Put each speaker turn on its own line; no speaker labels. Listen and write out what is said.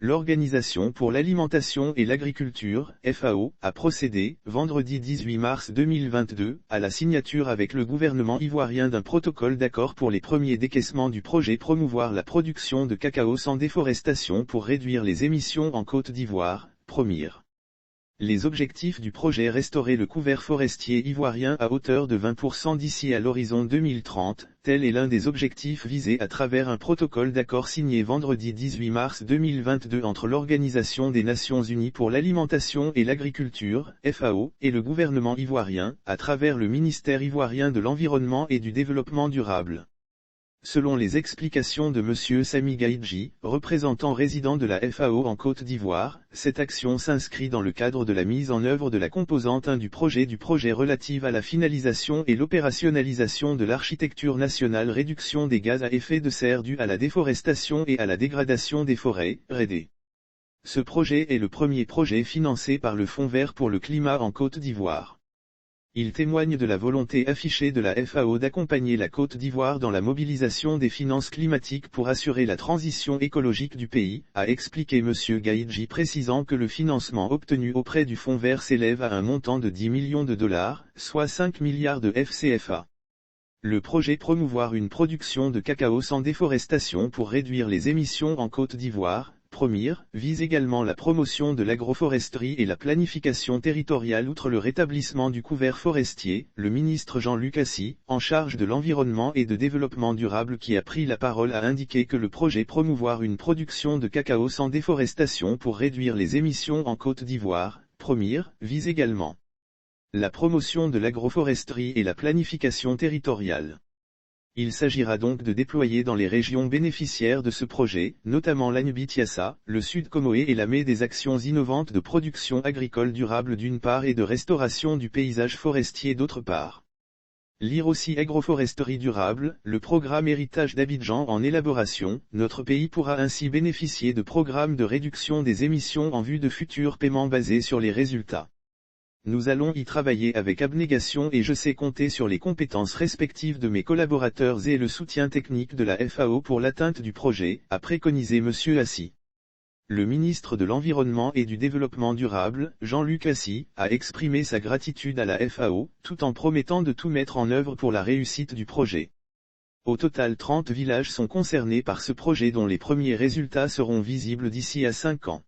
L'Organisation pour l'alimentation et l'agriculture, FAO, a procédé, vendredi 18 mars 2022, à la signature avec le gouvernement ivoirien d'un protocole d'accord pour les premiers décaissements du projet promouvoir la production de cacao sans déforestation pour réduire les émissions en Côte d'Ivoire, PROMIR. Les objectifs du projet restaurer le couvert forestier ivoirien à hauteur de 20% d'ici à l'horizon 2030, tel est l'un des objectifs visés à travers un protocole d'accord signé vendredi 18 mars 2022 entre l'Organisation des Nations Unies pour l'alimentation et l'agriculture, FAO, et le gouvernement ivoirien, à travers le ministère ivoirien de l'Environnement et du Développement durable. Selon les explications de M. Sami Gaïdji, représentant résident de la FAO en Côte d'Ivoire, cette action s'inscrit dans le cadre de la mise en œuvre de la composante 1 du projet relative à la finalisation et l'opérationnalisation de l'architecture nationale réduction des gaz à effet de serre dus à la déforestation et à la dégradation des forêts, REDD. Ce projet est le premier projet financé par le Fonds vert pour le climat en Côte d'Ivoire. Il témoigne de la volonté affichée de la FAO d'accompagner la Côte d'Ivoire dans la mobilisation des finances climatiques pour assurer la transition écologique du pays, a expliqué M. Gaïdji précisant que le financement obtenu auprès du Fonds vert s'élève à un montant de 10 millions de dollars, soit 5 milliards de FCFA. Le projet promouvoir une production de cacao sans déforestation pour réduire les émissions en Côte d'Ivoire, PROMIR, vise également la promotion de l'agroforesterie et la planification territoriale outre le rétablissement du couvert forestier. Le ministre Jean-Luc Assy, en charge de l'environnement et de développement durable qui a pris la parole a indiqué que le projet promouvoir une production de cacao sans déforestation pour réduire les émissions en Côte d'Ivoire, PROMIR, vise également la promotion de l'agroforesterie et la planification territoriale. Il s'agira donc de déployer dans les régions bénéficiaires de ce projet, notamment l'Agnbi-Tiassa, le Sud Comoé et la Mé des actions innovantes de production agricole durable d'une part et de restauration du paysage forestier d'autre part. Lire aussi agroforesterie durable, le programme Héritage d'Abidjan en élaboration, notre pays pourra ainsi bénéficier de programmes de réduction des émissions en vue de futurs paiements basés sur les résultats. Nous allons y travailler avec abnégation et je sais compter sur les compétences respectives de mes collaborateurs et le soutien technique de la FAO pour l'atteinte du projet, a préconisé M. Assy. Le ministre de l'Environnement et du Développement durable, Jean-Luc Assy, a exprimé sa gratitude à la FAO, tout en promettant de tout mettre en œuvre pour la réussite du projet. Au total 30 villages sont concernés par ce projet dont les premiers résultats seront visibles d'ici à 5 ans.